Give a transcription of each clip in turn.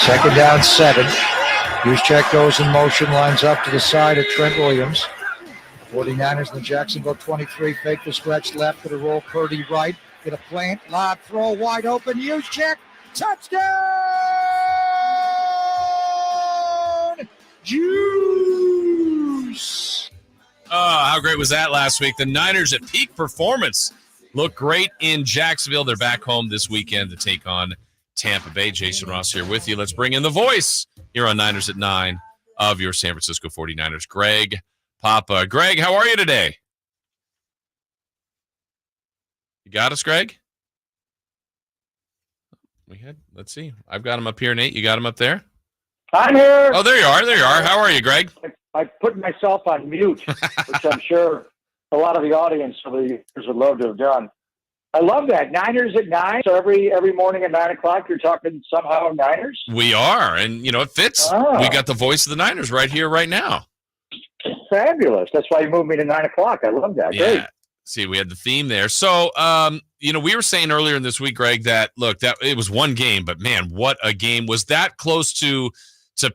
Second down, 7. Juszczyk goes in motion, lines up to the side of Trent Williams. 49ers in the Jacksonville 23, fake the stretch left, to the roll, Purdy right, get a plant, lob, throw, wide open, Juszczyk, touchdown! Juice! Oh, how great was that last week? The Niners at peak performance look great in Jacksonville. They're back home this weekend to take on Tampa Bay. Jason Ross here with you. Let's bring in the voice here on Niners at 9 of your San Francisco 49ers, Greg Papa. Greg, how are you today? You got us, Greg? Let's see. I've got him up here, Nate. You got him up there? I'm here. Oh, there you are. There you are. How are you, Greg? I put myself on mute, which I'm sure a lot of the audience over the years would love to have done. I love that. Niners at 9. So every morning at 9 o'clock, you're talking somehow Niners? We are. And, it fits. Oh. We got the voice of the Niners right here, right now. Fabulous. That's why you moved me to 9 o'clock. I love that. Yeah. Great. See, we had the theme there. So, we were saying earlier in this week, Greg, that it was one game, but man, what a game. Was that close to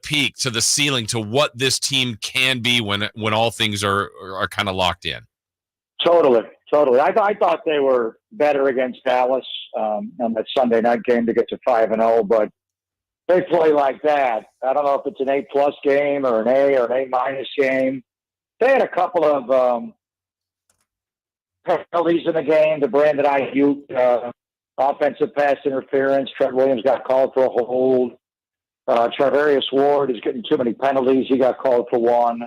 peak, to the ceiling, to what this team can be when all things are kind of locked in? Totally. I thought they were better against Dallas on that Sunday night game to get to 5-0, but they play like that. I don't know if it's an A+ game or an A or an A- game. They had a couple of penalties in the game. The Brandon Ayuk offensive pass interference. Trent Williams got called for a hold. Charvarius Ward is getting too many penalties. He got called for one.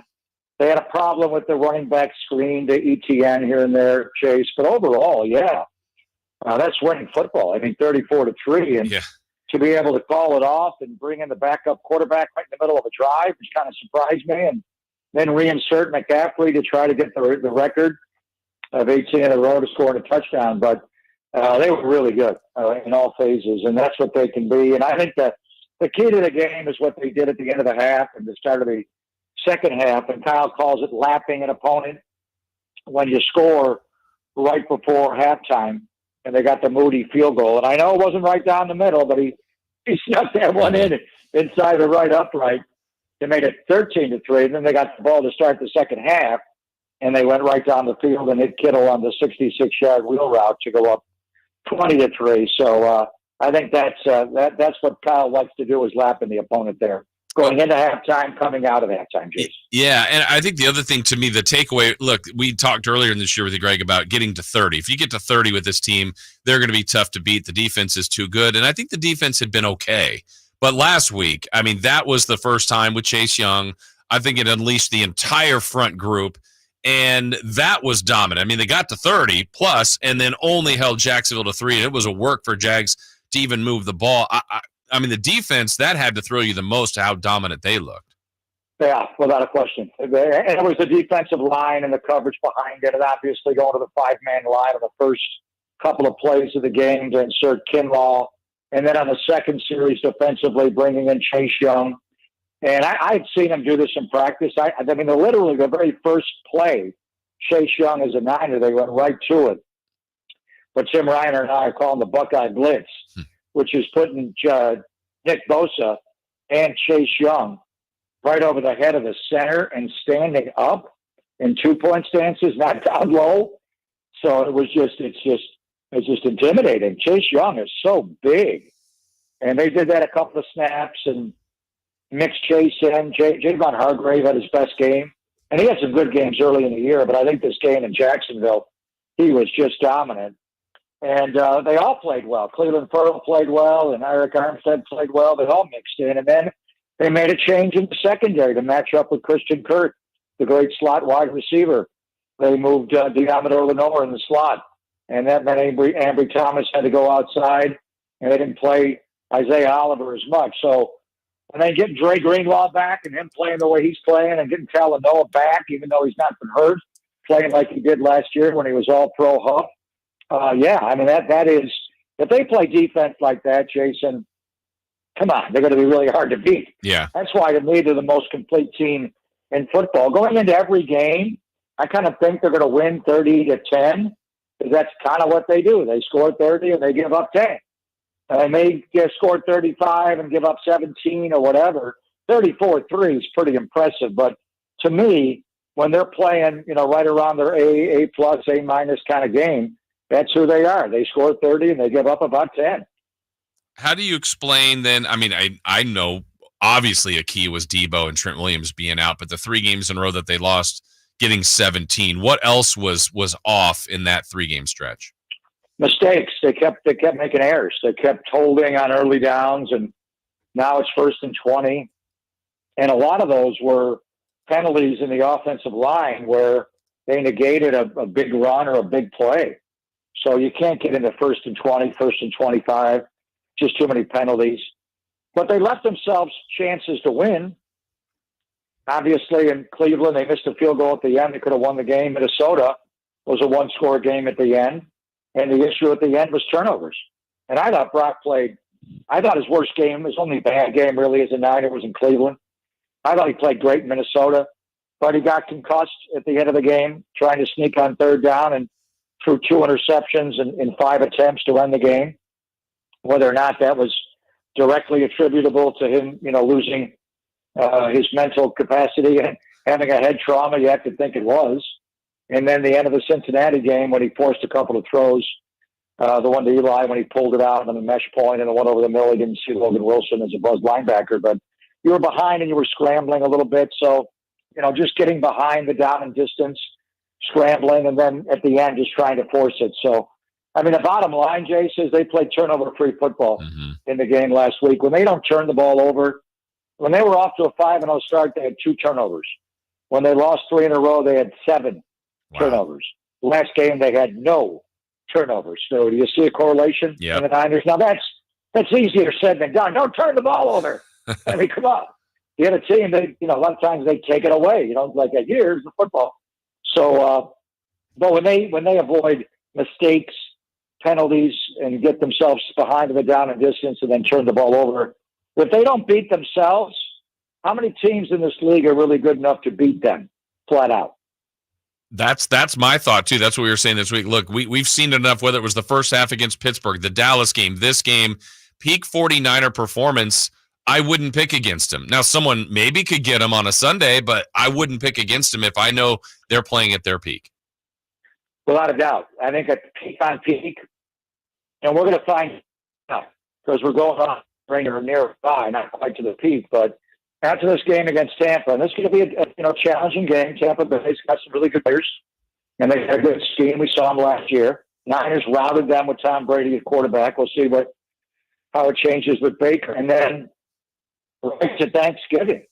They had a problem with the running back screen to ETN here and there, Chase. But overall, that's winning football. I mean, 34-3. And to be able to call it off and bring in the backup quarterback right in the middle of a drive, which kind of surprised me, and then reinsert McCaffrey to try to get the record of 18 in a row to score a touchdown. But they were really good in all phases, and that's what they can be. And I think that the key to the game is what they did at the end of the half and the start of the second half, and Kyle calls it lapping an opponent when you score right before halftime, and they got the Moody field goal. And I know it wasn't right down the middle, but he snuck that one inside the right upright. They made it 13-3, and then they got the ball to start the second half, and they went right down the field and hit Kittle on the 66-yard wheel route to go up 20-3. So I think that's what Kyle likes to do, is lapping the opponent there, going into halftime, coming out of halftime, Jason. Yeah, and I think the other thing to me, the takeaway, look, we talked earlier in this year with you, Greg, about getting to 30. If you get to 30 with this team, they're going to be tough to beat. The defense is too good, and I think the defense had been okay. But last week, I mean, that was the first time with Chase Young. I think it unleashed the entire front group, and that was dominant. I mean, they got to 30 plus and then only held Jacksonville to 3, and it was a work for Jags to even move the ball. I mean, the defense, that had to throw you the most to how dominant they looked. Yeah, without a question. And it was the defensive line and the coverage behind it, and obviously going to the 5-man line on the first couple of plays of the game to insert Kinlaw. And then on the second series defensively, bringing in Chase Young. And I've seen him do this in practice. I mean, literally the very first play, Chase Young as a Niner, they went right to it. But Tim Reiner and I are calling the Buckeye Blitz, which is putting Nick Bosa and Chase Young right over the head of the center and standing up in 2-point stances, not down low. So it's just intimidating. Chase Young is so big. And they did that a couple of snaps and mixed Chase in. Javon Hargrave had his best game. And he had some good games early in the year, but I think this game in Jacksonville, he was just dominant. And they all played well. Cleveland Ferrell played well, and Eric Armstead played well. They all mixed in. And then they made a change in the secondary to match up with Christian Kirk, the great slot wide receiver. They moved Diamador Lenore in the slot. And that meant Ambry Thomas had to go outside, and they didn't play Isaiah Oliver as much. So, and then getting Dre Greenlaw back and him playing the way he's playing, and getting Talanoa back, even though he's not been hurt, playing like he did last year when he was all pro Huff. I mean, that is, if they play defense like that, Jason, come on, they're going to be really hard to beat. Yeah. That's why, to me, they're the most complete team in football. Going into every game, I kind of think they're going to win 30-10, because that's kind of what they do. They score 30 and they give up 10. They may get scored 35 and give up 17 or whatever. 34-3 is pretty impressive. But to me, when they're playing, right around their A plus, A minus kind of game, that's who they are. They score 30 and they give up about 10. How do you explain then? I mean, I know obviously a key was Debo and Trent Williams being out, but the 3 games in a row that they lost, getting 17. What else was off in that 3-game stretch? Mistakes. They kept making errors. They kept holding on early downs, and now it's 1st and 20. And a lot of those were penalties in the offensive line where they negated a big run or a big play. So you can't get into 1st and 20, 1st and 25. Just too many penalties. But they left themselves chances to win. Obviously, in Cleveland, they missed a field goal at the end. They could have won the game. Minnesota was a 1-score game at the end. And the issue at the end was turnovers. And I thought Brock played, I thought his worst game, his only bad game really as a Niner was in Cleveland. I thought he played great in Minnesota, but he got concussed at the end of the game, trying to sneak on 3rd down and threw 2 interceptions in 5 attempts to end the game. Whether or not that was directly attributable to him, losing his mental capacity and having a head trauma, you have to think it was. And then the end of the Cincinnati game when he forced a couple of throws, the one to Eli when he pulled it out on the mesh point and the one over the middle, he didn't see Logan Wilson as a buzz linebacker, but you were behind and you were scrambling a little bit. So, just getting behind the down and distance, scrambling, and then at the end just trying to force it. So, the bottom line, Jay, says they played turnover-free football in the game last week. When they don't turn the ball over, when they were off to a 5-0 start, they had 2 turnovers. When they lost 3 in a row, they had 7 turnovers. Last game, they had no turnovers. So do you see a correlation in the Niners? Now, that's easier said than done. Don't turn the ball over. Come on. You had a team that, a lot of times they take it away. Like here's the football. So, but when they avoid mistakes, penalties, and get themselves behind the down and distance and then turn the ball over, if they don't beat themselves, how many teams in this league are really good enough to beat them flat out? That's my thought too. That's what we were saying this week. Look, we've seen enough, whether it was the first half against Pittsburgh, the Dallas game, this game, peak 49er performance, I wouldn't pick against them. Now, someone maybe could get them on a Sunday, but I wouldn't pick against them if I know they're playing at their peak. Without a doubt. I think at peak on peak, and we're going to find out because we're going on or nearby, not quite to the peak, but after this game against Tampa, and this is going to be a challenging game. Tampa Bay's got some really good players, and they had a good scheme. We saw them last year. Niners routed them with Tom Brady at quarterback. We'll see how it changes with Baker. And then right to Thanksgiving.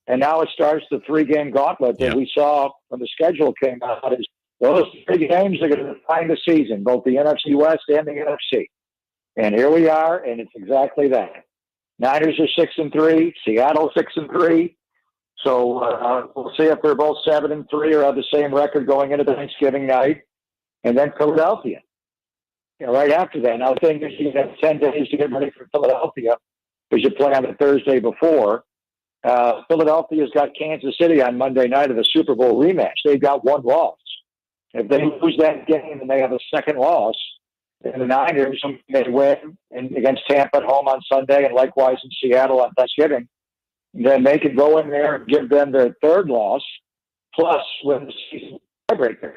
And now it starts the 3-game gauntlet that we saw when the schedule came out. Is those 3 games are going to define the season, both the NFC West and the NFC. And here we are, and it's exactly that. Niners are 6-3, Seattle 6-3. So we'll see if they're both 7-3 or have the same record going into Thanksgiving night. And then Philadelphia, right after that. Now, the thing is, you have 10 days to get ready for Philadelphia because you play on the Thursday before. Philadelphia's got Kansas City on Monday night of the Super Bowl rematch. They've got 1 loss. If they lose that game and they have a second loss, and the Niners may win against Tampa at home on Sunday and likewise in Seattle on Thanksgiving, then they can go in there and give them their 3rd loss plus win the season tiebreaker.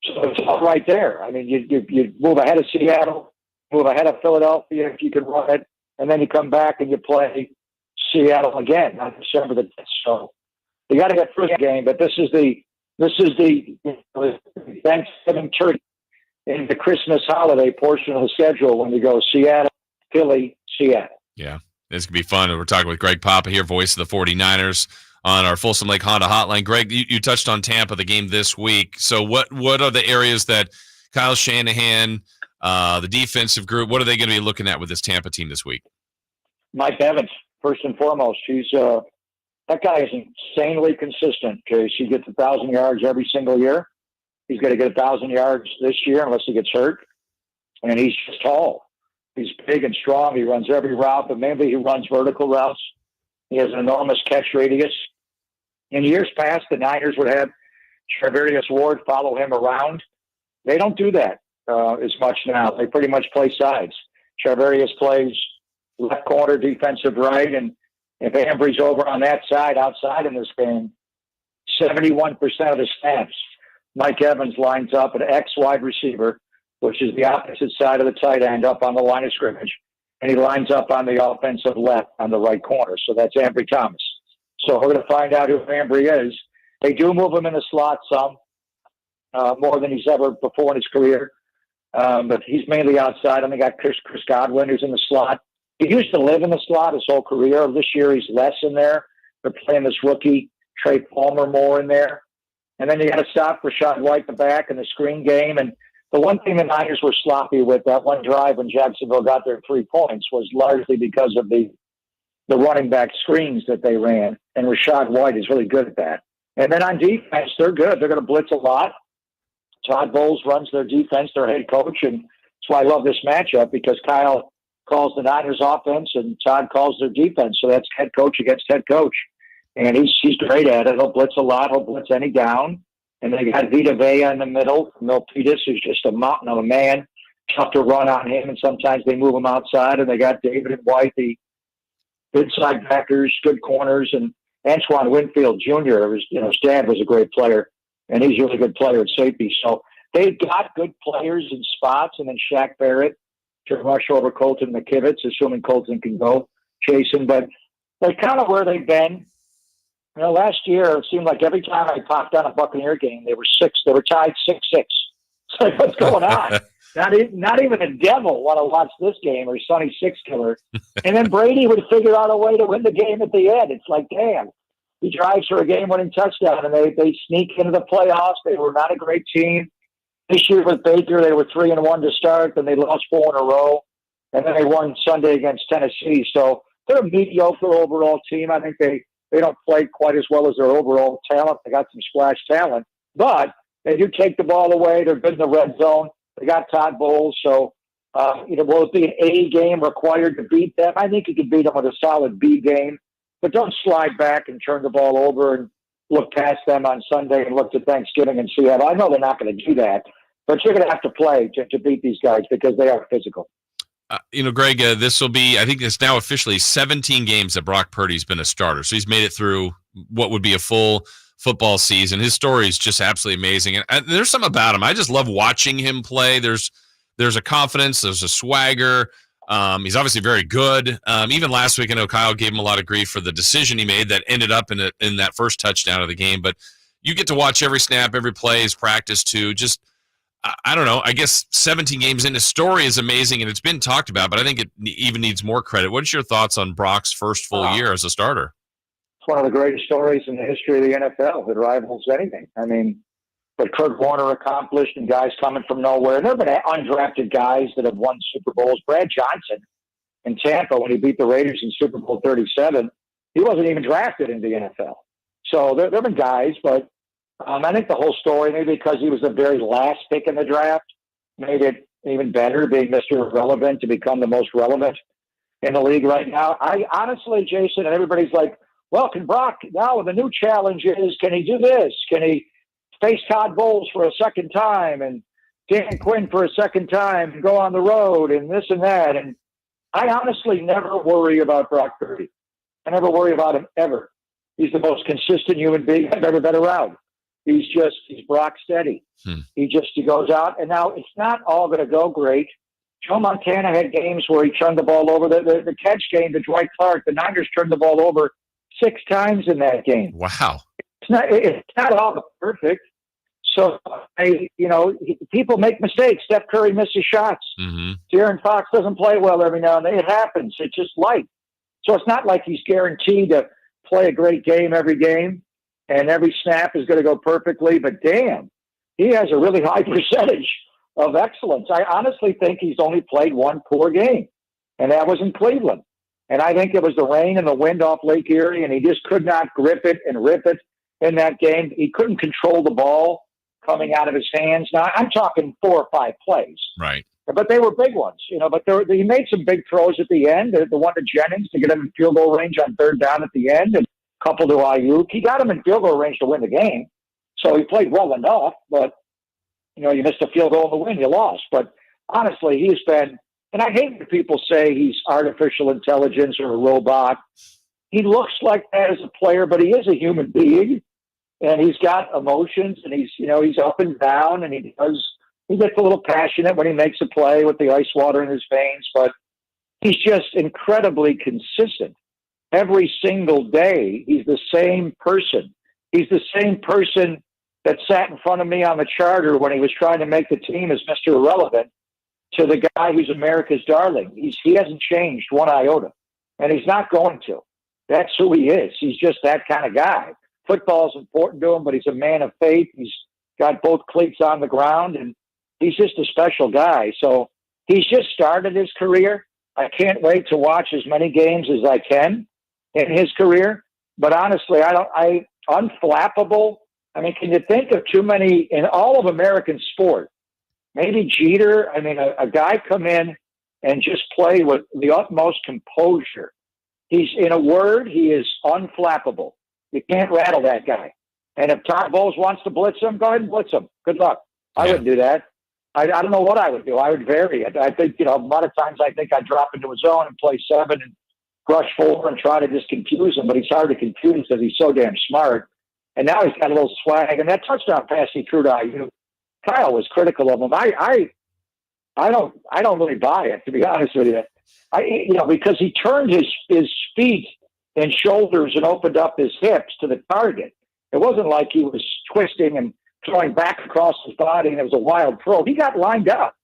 So it's all right there. You move ahead of Seattle, move ahead of Philadelphia if you can run it, and then you come back and you play Seattle again on December the 10th. So you got to get through the game, but this is the Thanksgiving turkey in the Christmas holiday portion of the schedule when you go Seattle, Philly, Seattle. Yeah, this could be fun. We're talking with Greg Papa here, voice of the 49ers, on our Folsom Lake Honda hotline. Greg, you touched on Tampa, the game this week. So what are the areas that Kyle Shanahan, the defensive group, what are they going to be looking at with this Tampa team this week? Mike Evans, first and foremost. That guy is insanely consistent. He gets 1,000 yards every single year. He's going to get 1,000 yards this year unless he gets hurt. And he's just tall. He's big and strong. He runs every route, but mainly he runs vertical routes. He has an enormous catch radius. In years past, the Niners would have Charvarius Ward follow him around. They don't do that as much now. They pretty much play sides. Charvarius plays left corner, defensive right, and if Ambry's over on that side, outside in this game, 71% of the snaps, Mike Evans lines up at X wide receiver, which is the opposite side of the tight end up on the line of scrimmage, and he lines up on the offensive left on the right corner. So that's Ambry Thomas. So we're going to find out who Ambry is. They do move him in the slot some, more than he's ever before in his career. But he's mainly outside. And they got Chris Godwin, who's in the slot. He used to live in the slot his whole career. This year he's less in there. They're playing this rookie, Trey Palmer, more in there. And then you got to stop Rachaad White in the back in the screen game. And the one thing the Niners were sloppy with that one drive when Jacksonville got their 3 points was largely because of the running back screens that they ran. And Rachaad White is really good at that. And then on defense, they're good. They're going to blitz a lot. Todd Bowles runs their defense, their head coach. And that's why I love this matchup, because Kyle calls the Niners offense and Todd calls their defense. So that's head coach against head coach. And he's great at it. He'll blitz a lot. He'll blitz any down. And they got Vita Vea in the middle. Milpitas, who's just a mountain of a man. Tough to run on him. And sometimes they move him outside. And they got David and White, the inside backers, good corners. And Antoine Winfield Jr., his dad was a great player. And he's a really good player at safety. So they've got good players in spots. And then Shaq Barrett to rush over Colton McKivitz, assuming Colton can go chasing. But they're kind of where they've been. Last year, it seemed like every time I popped on a Buccaneer game, they were tied 6-6. It's like, what's going on? Not even a devil want to watch this game, or Sonny Six Killer. And then Brady would figure out a way to win the game at the end. It's like, damn, he drives for a game-winning touchdown, and they sneak into the playoffs. They were not a great team. This year with Baker, they were 3-1 to start, then they lost 4 in a row, and then they won Sunday against Tennessee. So they're a mediocre overall team. I think they don't play quite as well as their overall talent. They got some splash talent, but they do take the ball away. They're good in the red zone. They got Todd Bowles. So, will it be an A game required to beat them? I think you can beat them with a solid B game, but don't slide back and turn the ball over and look past them on Sunday and look to Thanksgiving and Seattle. I know they're not going to do that, but you're going to have to play to beat these guys because they are physical. Greg, this will be, I think it's now officially 17 games that Brock Purdy's been a starter. So he's made it through what would be a full football season. His story is just absolutely amazing. And there's something about him. I just love watching him play. There's a confidence. There's a swagger. He's obviously very good. Even last week, I know Kyle gave him a lot of grief for the decision he made that ended up in that first touchdown of the game. But you get to watch every snap, every play, his practice too. Just, I don't know. I guess 17 games in, his story is amazing, and it's been talked about, but I think it even needs more credit. What's your thoughts on Brock's first full year as a starter? It's one of the greatest stories in the history of the NFL. It rivals anything. I mean, what Kurt Warner accomplished and guys coming from nowhere. There have been undrafted guys that have won Super Bowls. Brad Johnson in Tampa, when he beat the Raiders in Super Bowl 37, he wasn't even drafted in the NFL. So there have been guys, but I think the whole story, maybe because he was the very last pick in the draft, made it even better, being Mr. Irrelevant, to become the most relevant in the league right now. I honestly, Jason, and everybody's like, well, can Brock, now the new challenge is, can he do this? Can he face Todd Bowles for a second time and Dan Quinn for a second time and go on the road and this and that? And I honestly never worry about Brock Purdy. I never worry about him ever. He's the most consistent human being I've ever been around. He's Brock steady. He goes out, and now it's not all going to go great. Joe Montana had games where he turned the ball over. The catch game to Dwight Clark, the Niners turned the ball over 6 times in that game. Wow. It's not all perfect. So, people make mistakes. Steph Curry misses shots. Mm-hmm. De'Aaron Fox doesn't play well every now and then. It happens. It's just life. So it's not like he's guaranteed to play a great game every game, and every snap is going to go perfectly. But damn, he has a really high percentage of excellence. I honestly think he's only played one poor game, and that was in Cleveland. And I think it was the rain and the wind off Lake Erie, and he just could not grip it and rip it in that game. He couldn't control the ball coming out of his hands. Now, I'm talking 4 or 5 plays. Right. But they were big ones, but he made some big throws at the end. The one to Jennings to get him in field goal range on 3rd down at the end, and a couple to Ayuk. He got him in field goal range to win the game. So he played well enough, but, you missed a field goal to win, you lost. But honestly, he's been and I hate when people say he's artificial intelligence or a robot. He looks like that as a player, but he is a human being, and he's got emotions, and he's up and down, and he gets a little passionate when he makes a play with the ice water in his veins, but he's just incredibly consistent. Every single day, he's the same person. He's the same person that sat in front of me on the charter when he was trying to make the team as Mr. Irrelevant to the guy who's America's darling. He hasn't changed one iota, and he's not going to. That's who he is. He's just that kind of guy. Football's important to him, but he's a man of faith. He's got both cleats on the ground, and he's just a special guy. So he's just started his career. I can't wait to watch as many games as I can in his career. But honestly, unflappable. I mean, can you think of too many in all of American sport? Maybe Jeter. I mean, a guy come in and just play with the utmost composure. He's, in a word, he is unflappable. You can't rattle that guy. And if Todd Bowles wants to blitz him, go ahead and blitz him. Good luck. I wouldn't do that. I don't know what I would do. I would vary it. I think, a lot of times I think I'd drop into a zone and play 7 and rush 4 and try to just confuse him, but he's hard to confuse because he's so damn smart. And now he's got a little swag. And that touchdown pass he threw to IU, Kyle was critical of him. I don't really buy it, to be honest with you. Because he turned his feet and shoulders and opened up his hips to the target. It wasn't like he was twisting and throwing back across his body and it was a wild throw. He got lined up,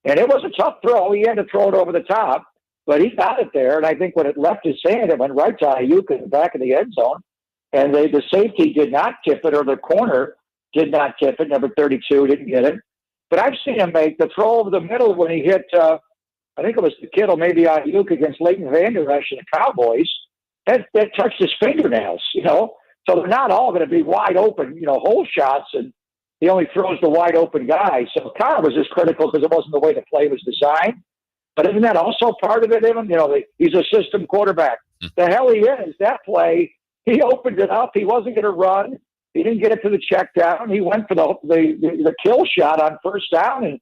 and it was a tough throw. He had to throw it over the top, but he got it there. And I think when it left his hand, it went right to Ayuk in the back of the end zone. And the safety did not tip it, or the corner did not tip it. Number 32 didn't get it. But I've seen him make the throw over the middle when he hit, I think it was the Kittle, maybe Ayuk against Leighton Vander Esch and the Cowboys. That touched his fingernails, So they're not all going to be wide open, hole shots, and he only throws the wide open guy. So Kyle was just critical because it wasn't the way the play was designed. But isn't that also part of it, Evan? He's a system quarterback. The hell he is. That play, he opened it up. He wasn't going to run. He didn't get it to the check down. He went for the kill shot on first down, and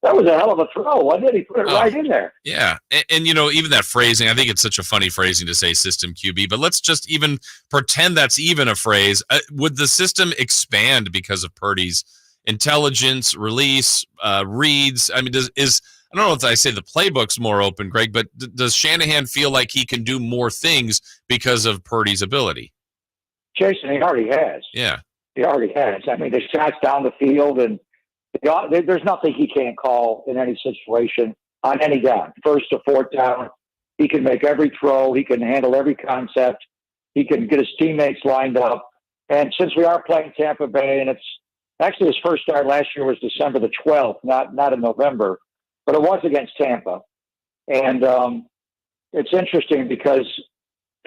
that was a hell of a throw, wasn't it? He put it right in there. Yeah. And even that phrasing, I think it's such a funny phrasing to say system QB, but let's just even pretend that's even a phrase. Would the system expand because of Purdy's intelligence, release, reads? I mean, I don't know if I say the playbook's more open, Greg, but does Shanahan feel like he can do more things because of Purdy's ability? Jason, he already has. Yeah. He already has. I mean, the shots down the field, and there's nothing he can't call in any situation on any down. 1st to 4th down, he can make every throw. He can handle every concept. He can get his teammates lined up. And since we are playing Tampa Bay, and it's actually his first start last year was December the 12th, not in November, but it was against Tampa. And it's interesting because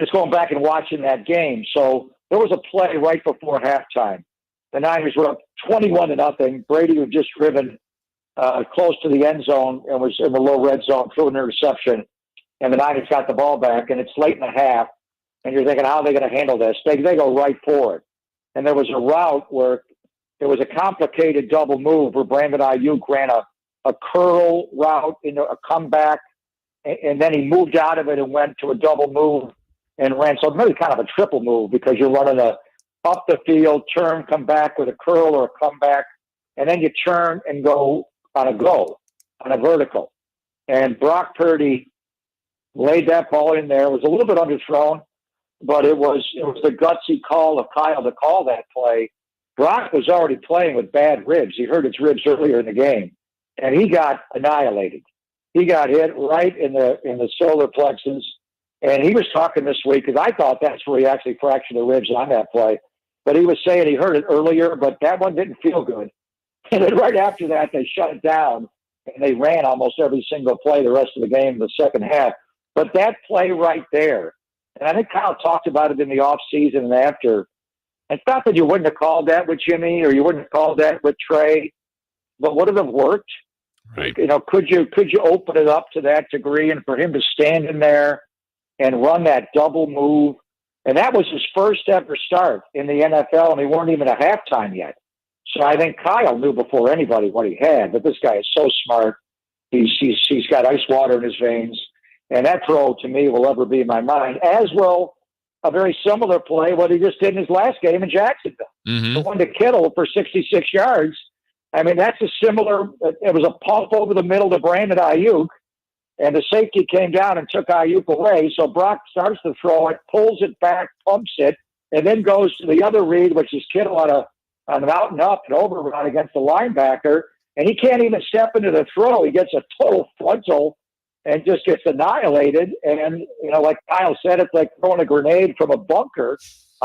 it's going back and watching that game. So there was a play right before halftime. The Niners were up 21-0. Brady was just driven close to the end zone and was in the low red zone, threw an interception, and the Niners got the ball back, and it's late in the half, and you're thinking, how are they going to handle this? They go right for it. And there was a route where there was a complicated double move where Brandon Ayuk ran a curl route into a comeback, and then he moved out of it and went to a double move and ran. So really kind of a triple move because you're running up the field, turn, come back with a curl or a comeback, and then you turn and go on a vertical. And Brock Purdy laid that ball in there. It was a little bit underthrown, but it was the gutsy call of Kyle to call that play. Brock was already playing with bad ribs. He hurt his ribs earlier in the game, and he got annihilated. He got hit right in the solar plexus, and he was talking this week because I thought that's where he actually fractured the ribs on that play. But he was saying he heard it earlier, but that one didn't feel good. And then right after that, they shut it down, and they ran almost every single play the rest of the game in the second half. But that play right there, and I think Kyle talked about it in the offseason and after, it's not that you wouldn't have called that with Jimmy or you wouldn't have called that with Trey, but would it have worked? Right. Could you open it up to that degree, and for him to stand in there and run that double move? And that was his first ever start in the NFL, and he weren't even at halftime yet. So I think Kyle knew before anybody what he had, but this guy is so smart. He's got ice water in his veins. And that throw, to me, will ever be in my mind, as will a very similar play, what he just did in his last game in Jacksonville. Mm-hmm. The one to Kittle for 66 yards. I mean, that's a similar – it was a pump over the middle to Brandon Ayuk, and the safety came down and took Ayuk away. So Brock starts to throw it, pulls it back, pumps it, and then goes to the other read, which is Kittle on an out and up and overrun against the linebacker, and he can't even step into the throw. He gets a total frontal and just gets annihilated. And, like Kyle said, it's like throwing a grenade from a bunker.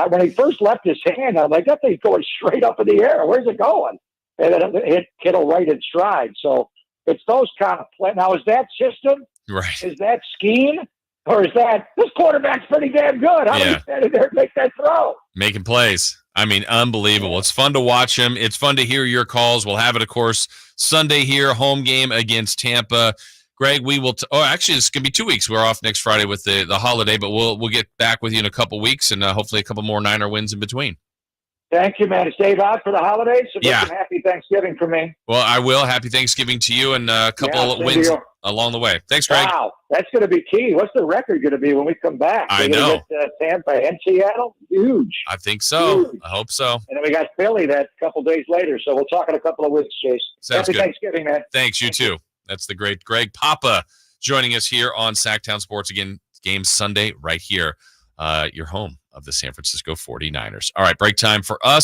When he first left his hand, I'm like, that thing's going straight up in the air. Where's it going? And then it hit Kittle right in stride. So it's those kind of play. Now, is that system? Right. Is that scheme? Or is that this quarterback's pretty damn good? How do you stand in there and make that throw? Making plays. I mean, unbelievable. It's fun to watch him. It's fun to hear your calls. We'll have it, of course, Sunday here, home game against Tampa. Greg, we will. Actually, it's going to be 2 weeks. We're off next Friday with the holiday, but we'll get back with you in a couple weeks and hopefully a couple more Niner wins in between. Thank you, man. Is Dave out for the holidays? So yeah. Happy Thanksgiving for me. Well, I will. Happy Thanksgiving to you and a couple of wins along the way. Thanks, Greg. Wow, that's going to be key. What's the record going to be when we come back? I know. Tampa and Seattle? Huge. I think so. Huge. I hope so. And then we got Philly that couple days later. So we'll talk in a couple of weeks, Chase. Sounds Happy good. Thanksgiving, man. Thanks. You too. That's the great Greg Papa joining us here on Sactown Sports. Again, game Sunday right here, your home of the San Francisco 49ers. All right, break time for us.